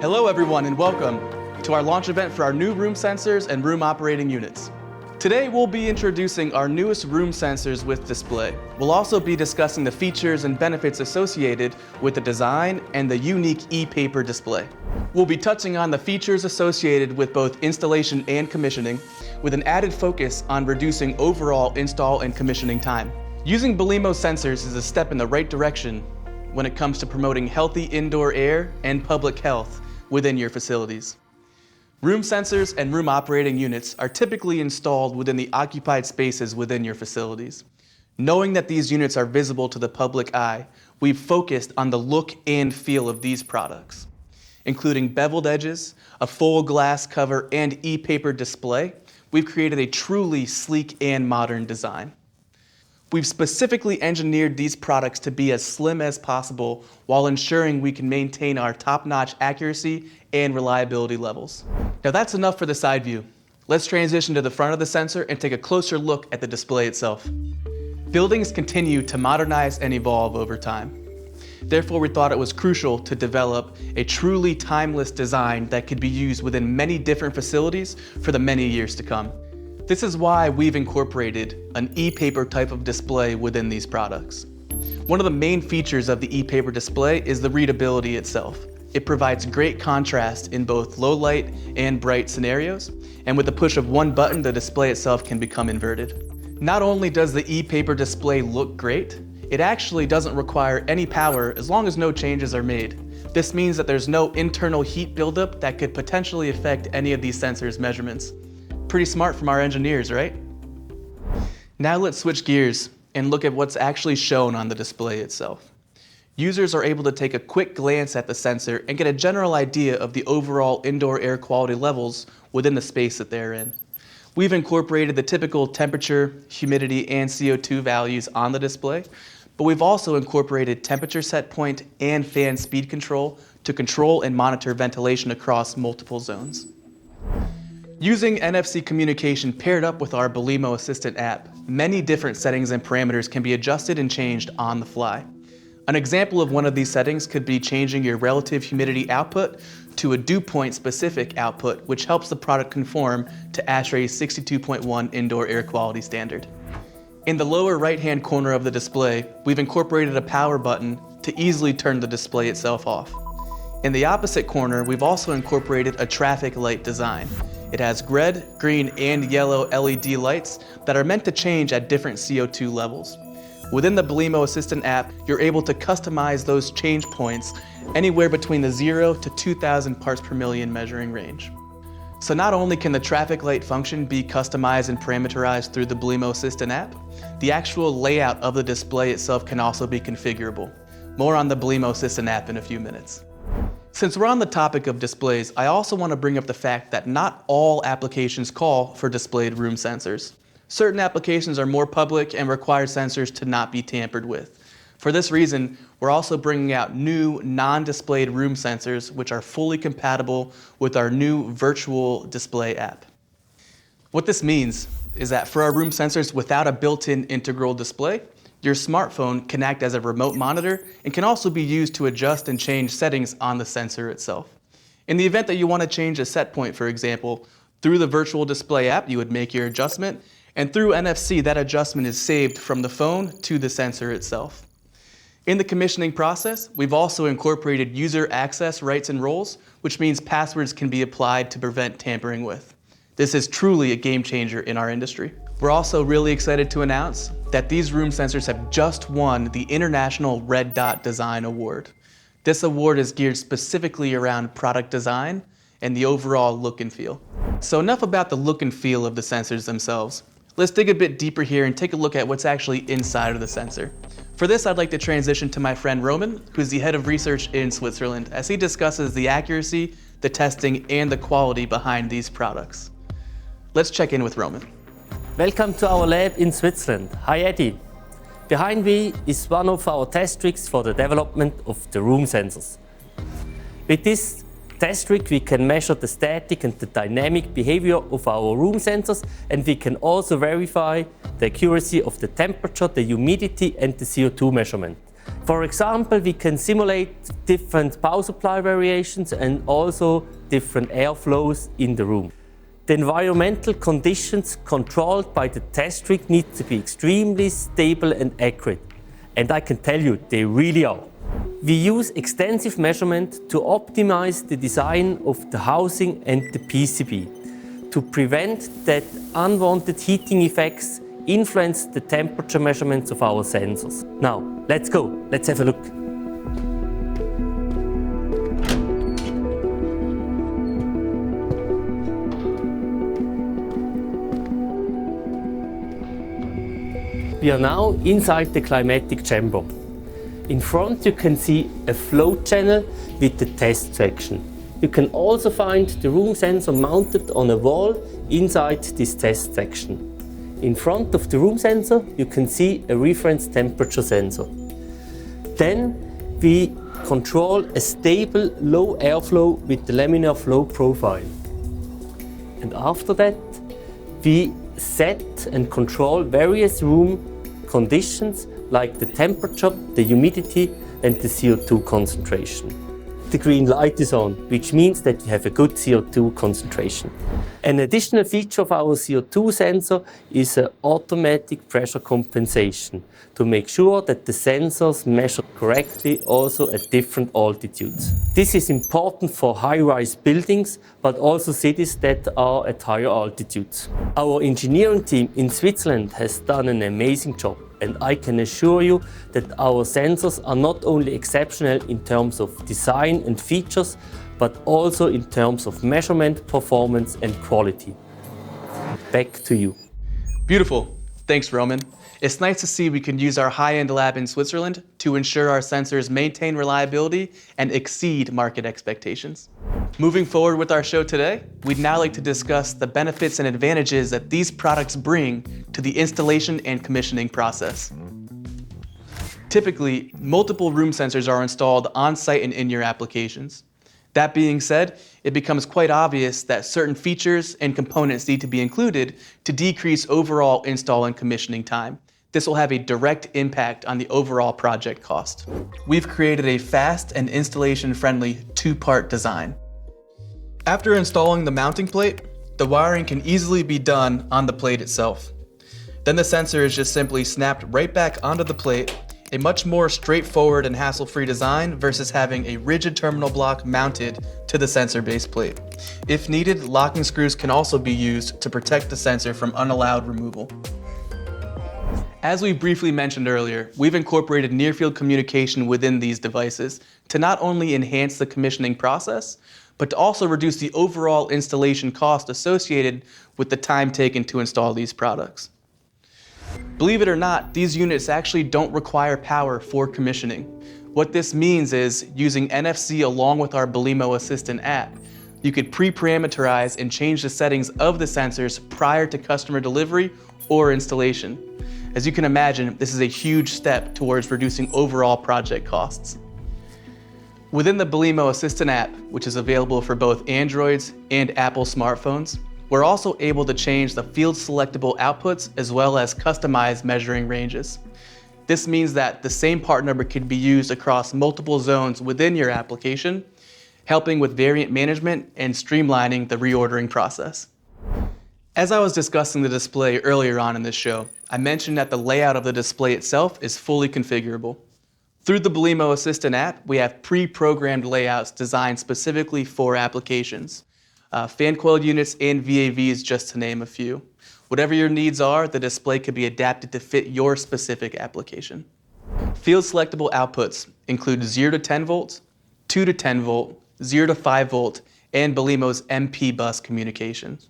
Hello everyone and welcome to our launch event for our new room sensors and room operating units. Today we'll be introducing our newest room sensors with display. We'll also be discussing the features and benefits associated with the design and the unique e-paper display. We'll be touching on the features associated with both installation and commissioning, with an added focus on reducing overall install and commissioning time. Using Belimo sensors is a step in the right direction when it comes to promoting healthy indoor air and public health within your facilities. Room sensors and room operating units are typically installed within the occupied spaces within your facilities. Knowing that these units are visible to the public eye, we've focused on the look and feel of these products, including beveled edges, a full glass cover, and e-paper display. We've created a truly sleek and modern design. We've specifically engineered these products to be as slim as possible while ensuring we can maintain our top-notch accuracy and reliability levels. Now that's enough for the side view. Let's transition to the front of the sensor and take a closer look at the display itself. Buildings continue to modernize and evolve over time. Therefore, we thought it was crucial to develop a truly timeless design that could be used within many different facilities for the many years to come. This is why we've incorporated an e-paper type of display within these products. One of the main features of the e-paper display is the readability itself. It provides great contrast in both low light and bright scenarios, and with the push of one button, the display itself can become inverted. Not only does the e-paper display look great, it actually doesn't require any power as long as no changes are made. This means that there's no internal heat buildup that could potentially affect any of these sensors' measurements. Pretty smart from our engineers, right? Now let's switch gears and look at what's actually shown on the display itself. Users are able to take a quick glance at the sensor and get a general idea of the overall indoor air quality levels within the space that they're in. We've incorporated the typical temperature, humidity, and CO2 values on the display, but we've also incorporated temperature set point and fan speed control to control and monitor ventilation across multiple zones. Using NFC communication paired up with our Belimo Assistant app, many different settings and parameters can be adjusted and changed on the fly. An example of one of these settings could be changing your relative humidity output to a dew point specific output, which helps the product conform to ASHRAE's 62.1 indoor air quality standard. In the lower right-hand corner of the display, we've incorporated a power button to easily turn the display itself off. In the opposite corner, we've also incorporated a traffic light design. It has red, green, and yellow LED lights that are meant to change at different CO2 levels. Within the Belimo Assistant app, you're able to customize those change points anywhere between the 0 to 2,000 parts per million measuring range. So not only can the traffic light function be customized and parameterized through the Belimo Assistant app, the actual layout of the display itself can also be configurable. More on the Belimo Assistant app in a few minutes. Since we're on the topic of displays, I also want to bring up the fact that not all applications call for displayed room sensors. Certain applications are more public and require sensors to not be tampered with. For this reason, we're also bringing out new non-displayed room sensors which are fully compatible with our new virtual display app. What this means is that for our room sensors without a built-in integral display, your smartphone can act as a remote monitor and can also be used to adjust and change settings on the sensor itself. In the event that you want to change a set point, for example, through the virtual display app, you would make your adjustment, and through NFC, that adjustment is saved from the phone to the sensor itself. In the commissioning process, we've also incorporated user access rights and roles, which means passwords can be applied to prevent tampering with. This is truly a game changer in our industry. We're also really excited to announce that these room sensors have just won the International Red Dot Design Award. This award is geared specifically around product design and the overall look and feel. So enough about the look and feel of the sensors themselves. Let's dig a bit deeper here and take a look at what's actually inside of the sensor. For this, I'd like to transition to my friend Roman, who's the head of research in Switzerland, as he discusses the accuracy, the testing, and the quality behind these products. Let's check in with Roman. Welcome to our lab in Switzerland. Hi Eddie. Behind me is one of our test rigs for the development of the room sensors. With this test rig we can measure the static and the dynamic behavior of our room sensors, and we can also verify the accuracy of the temperature, the humidity and the CO2 measurement. For example, we can simulate different power supply variations and also different airflows in the room. The environmental conditions controlled by the test rig need to be extremely stable and accurate. And I can tell you, they really are. We use extensive measurement to optimize the design of the housing and the PCB to prevent that unwanted heating effects influence the temperature measurements of our sensors. Now, let's go. Let's have a look. We are now inside the climatic chamber. In front you can see a flow channel with the test section. You can also find the room sensor mounted on a wall inside this test section. In front of the room sensor you can see a reference temperature sensor. Then we control a stable low airflow with the laminar flow profile. And after that we set and control various room conditions like the temperature, the humidity and the CO2 concentration. The green light is on, which means that we have a good CO2 concentration. An additional feature of our CO2 sensor is an automatic pressure compensation to make sure that the sensors measure correctly also at different altitudes. This is important for high-rise buildings, but also cities that are at higher altitudes. Our engineering team in Switzerland has done an amazing job. And I can assure you that our sensors are not only exceptional in terms of design and features, but also in terms of measurement, performance and quality. Back to you. Beautiful. Thanks, Roman. It's nice to see we can use our high-end lab in Switzerland to ensure our sensors maintain reliability and exceed market expectations. Moving forward with our show today, we'd now like to discuss the benefits and advantages that these products bring to the installation and commissioning process. Typically, multiple room sensors are installed on-site and in your applications. That being said, it becomes quite obvious that certain features and components need to be included to decrease overall install and commissioning time. This will have a direct impact on the overall project cost. We've created a fast and installation-friendly two-part design. After installing the mounting plate, the wiring can easily be done on the plate itself. Then the sensor is just simply snapped right back onto the plate, a much more straightforward and hassle-free design versus having a rigid terminal block mounted to the sensor base plate. If needed, locking screws can also be used to protect the sensor from unallowed removal. As we briefly mentioned earlier, we've incorporated near-field communication within these devices to not only enhance the commissioning process, but to also reduce the overall installation cost associated with the time taken to install these products. Believe it or not, these units actually don't require power for commissioning. What this means is, using NFC along with our Belimo Assistant app, you could pre-parameterize and change the settings of the sensors prior to customer delivery or installation. As you can imagine, this is a huge step towards reducing overall project costs. Within the Belimo Assistant app, which is available for both Androids and Apple smartphones, we're also able to change the field selectable outputs as well as customize measuring ranges. This means that the same part number can be used across multiple zones within your application, helping with variant management and streamlining the reordering process. As I was discussing the display earlier on in this show, I mentioned that the layout of the display itself is fully configurable. Through the Belimo Assistant app, we have pre-programmed layouts designed specifically for applications. Fan coil units and VAVs, just to name a few. Whatever your needs are, the display could be adapted to fit your specific application. Field selectable outputs include 0 to 10 volts, 2 to 10 volt, 0 to 5 volt, and Belimo's MP bus communications.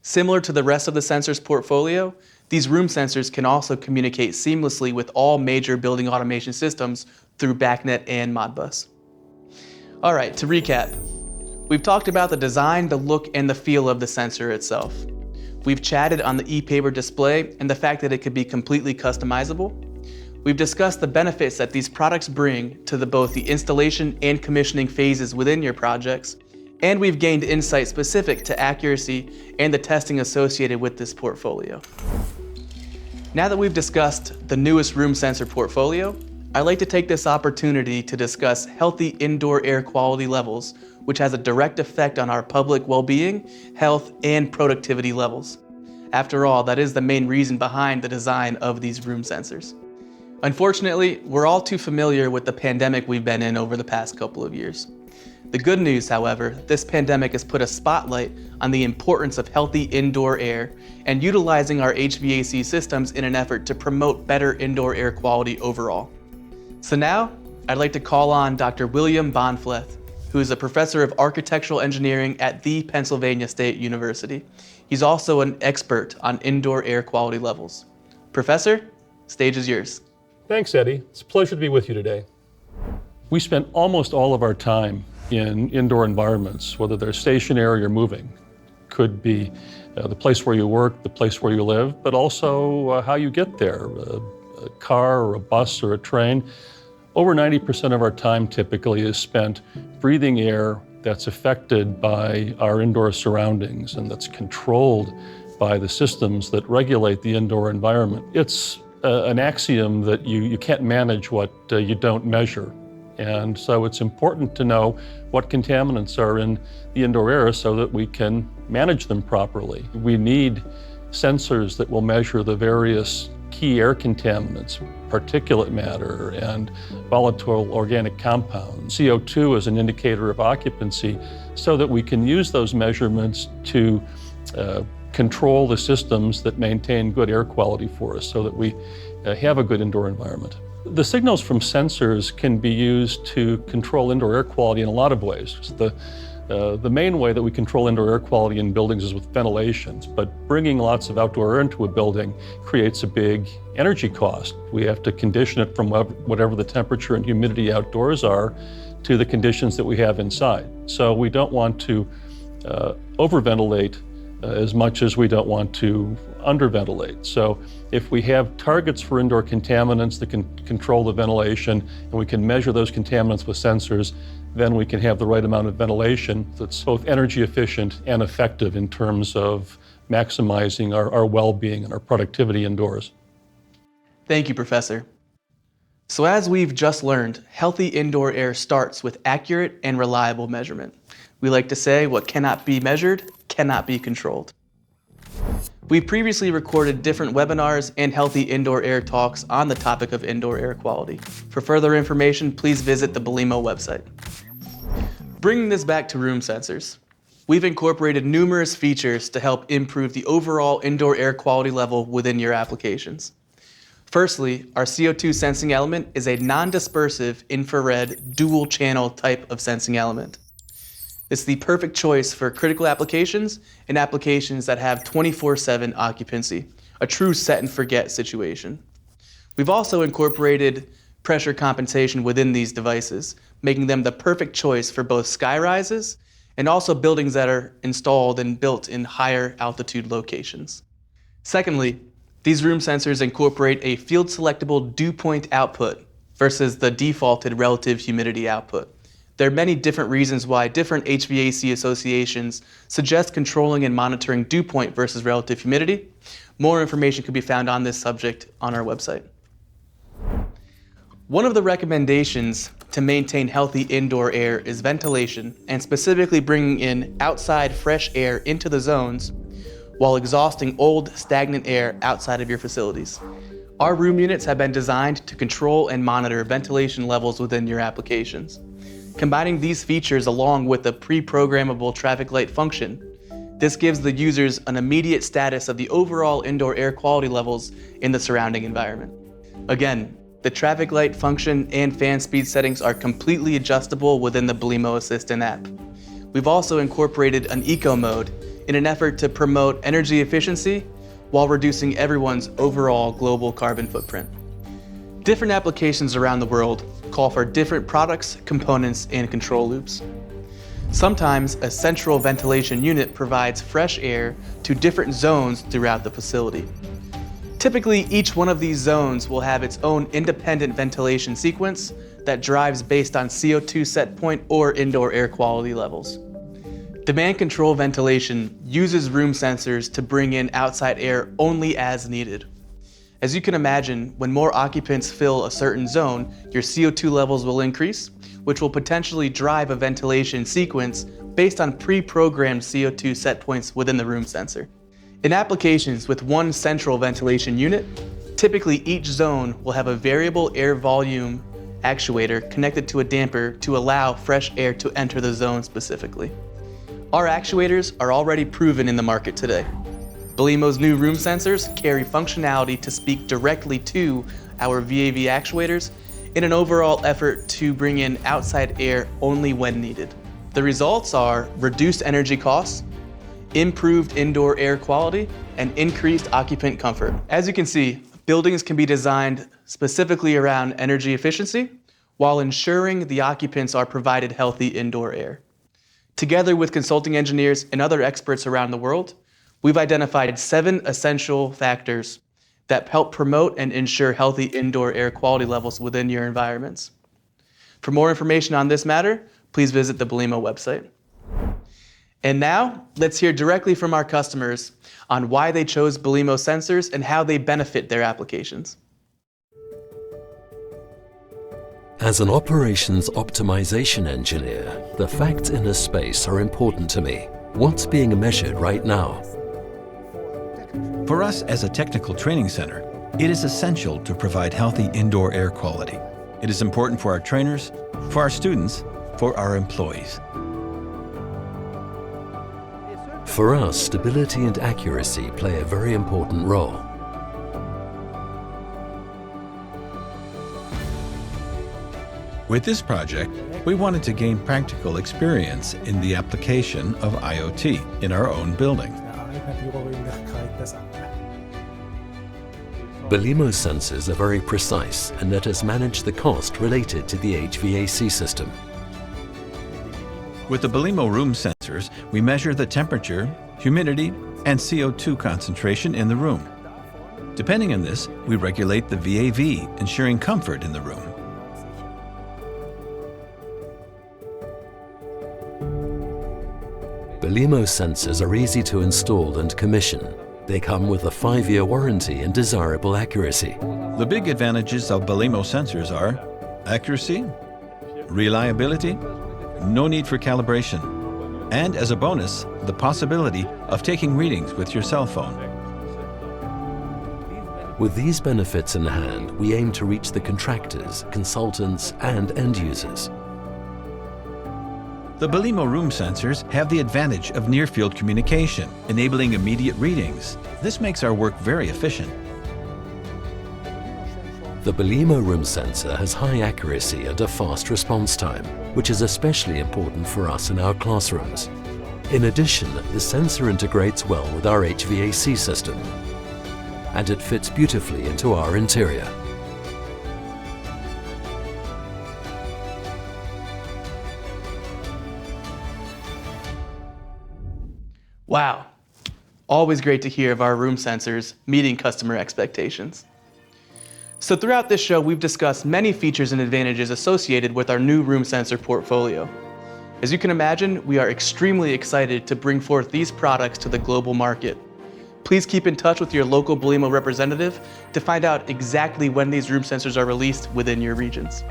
Similar to the rest of the sensors portfolio, these room sensors can also communicate seamlessly with all major building automation systems through BACnet and Modbus. All right, to recap, we've talked about the design, the look, and the feel of the sensor itself. We've chatted on the e-paper display and the fact that it could be completely customizable. We've discussed the benefits that these products bring to both the installation and commissioning phases within your projects, and we've gained insight specific to accuracy and the testing associated with this portfolio. Now that we've discussed the newest room sensor portfolio, I'd like to take this opportunity to discuss healthy indoor air quality levels, which has a direct effect on our public well-being, health, and productivity levels. After all, that is the main reason behind the design of these room sensors. Unfortunately, we're all too familiar with the pandemic we've been in over the past couple of years. The good news, however, this pandemic has put a spotlight on the importance of healthy indoor air and utilizing our HVAC systems in an effort to promote better indoor air quality overall. So now, I'd like to call on Dr. William Bahnfleth, who is a professor of architectural engineering at the Pennsylvania State University. He's also an expert on indoor air quality levels. Professor, stage is yours. Thanks, Eddie. It's a pleasure to be with you today. We spend almost all of our time in indoor environments, whether they're stationary or moving. Could be the place where you work, the place where you live, but also how you get there, a car or a bus or a train. Over 90% of our time typically is spent breathing air that's affected by our indoor surroundings and that's controlled by the systems that regulate the indoor environment. It's an axiom that you can't manage what you don't measure. And so it's important to know what contaminants are in the indoor air so that we can manage them properly. We need sensors that will measure the various key air contaminants, particulate matter and volatile organic compounds. CO2 is an indicator of occupancy so that we can use those measurements to control the systems that maintain good air quality for us so that we have a good indoor environment. The signals from sensors can be used to control indoor air quality in a lot of ways. The main way that we control indoor air quality in buildings is with ventilation, but bringing lots of outdoor air into a building creates a big energy cost. We have to condition it from whatever the temperature and humidity outdoors are to the conditions that we have inside. So we don't want to overventilate as much as we don't want to underventilate. So if we have targets for indoor contaminants that can control the ventilation and we can measure those contaminants with sensors, then we can have the right amount of ventilation that's both energy efficient and effective in terms of maximizing our well-being and our productivity indoors. Thank you, Professor. So as we've just learned, healthy indoor air starts with accurate and reliable measurement. We like to say what cannot be measured cannot be controlled. We've previously recorded different webinars and healthy indoor air talks on the topic of indoor air quality. For further information, please visit the Belimo website. Bringing this back to room sensors, we've incorporated numerous features to help improve the overall indoor air quality level within your applications. Firstly, our CO2 sensing element is a non-dispersive infrared dual channel type of sensing element. It's the perfect choice for critical applications and applications that have 24/7 occupancy, a true set and forget situation. We've also incorporated pressure compensation within these devices, making them the perfect choice for both skyrises and also buildings that are installed and built in higher altitude locations. Secondly, these room sensors incorporate a field selectable dew point output versus the defaulted relative humidity output. There are many different reasons why different HVAC associations suggest controlling and monitoring dew point versus relative humidity. More information can be found on this subject on our website. One of the recommendations to maintain healthy indoor air is ventilation, and specifically bringing in outside fresh air into the zones while exhausting old, stagnant air outside of your facilities. Our room units have been designed to control and monitor ventilation levels within your applications. Combining these features along with a pre-programmable traffic light function, this gives the users an immediate status of the overall indoor air quality levels in the surrounding environment. Again, the traffic light function and fan speed settings are completely adjustable within the Belimo Assistant app. We've also incorporated an eco mode in an effort to promote energy efficiency while reducing everyone's overall global carbon footprint. Different applications around the world call for different products, components, and control loops. Sometimes a central ventilation unit provides fresh air to different zones throughout the facility. Typically, each one of these zones will have its own independent ventilation sequence that drives based on CO2 set point or indoor air quality levels. Demand control ventilation uses room sensors to bring in outside air only as needed. As you can imagine, when more occupants fill a certain zone, your CO2 levels will increase, which will potentially drive a ventilation sequence based on pre-programmed CO2 set points within the room sensor. In applications with one central ventilation unit, typically each zone will have a variable air volume actuator connected to a damper to allow fresh air to enter the zone specifically. Our actuators are already proven in the market today. Belimo's new room sensors carry functionality to speak directly to our VAV actuators in an overall effort to bring in outside air only when needed. The results are reduced energy costs, improved indoor air quality, and increased occupant comfort. As you can see, buildings can be designed specifically around energy efficiency while ensuring the occupants are provided healthy indoor air. Together with consulting engineers and other experts around the world, we've identified 7 essential factors that help promote and ensure healthy indoor air quality levels within your environments. For more information on this matter, please visit the Belimo website. And now, let's hear directly from our customers on why they chose Belimo sensors and how they benefit their applications. As an operations optimization engineer, the facts in a space are important to me. What's being measured right now? For us as a technical training center, it is essential to provide healthy indoor air quality. It is important for our trainers, for our students, for our employees. For us, stability and accuracy play a very important role. With this project, we wanted to gain practical experience in the application of IoT in our own building. Belimo sensors are very precise and let us manage the cost related to the HVAC system. With the Belimo room sensors, we measure the temperature, humidity, and CO2 concentration in the room. Depending on this, we regulate the VAV, ensuring comfort in the room. Belimo sensors are easy to install and commission. They come with a 5-year warranty and desirable accuracy. The big advantages of Belimo sensors are accuracy, reliability, no need for calibration, and as a bonus, the possibility of taking readings with your cell phone. With these benefits in hand, we aim to reach the contractors, consultants, and end users. The Belimo room sensors have the advantage of near-field communication, enabling immediate readings. This makes our work very efficient. The Belimo room sensor has high accuracy and a fast response time, which is especially important for us in our classrooms. In addition, the sensor integrates well with our HVAC system, and it fits beautifully into our interior. Wow, always great to hear of our room sensors meeting customer expectations. So throughout this show, we've discussed many features and advantages associated with our new room sensor portfolio. As you can imagine, we are extremely excited to bring forth these products to the global market. Please keep in touch with your local Belimo representative to find out exactly when these room sensors are released within your regions.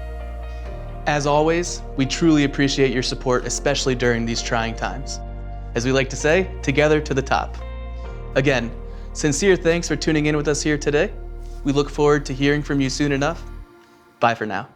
As always, we truly appreciate your support, especially during these trying times. As we like to say, together to the top. Again, sincere thanks for tuning in with us here today. We look forward to hearing from you soon enough. Bye for now.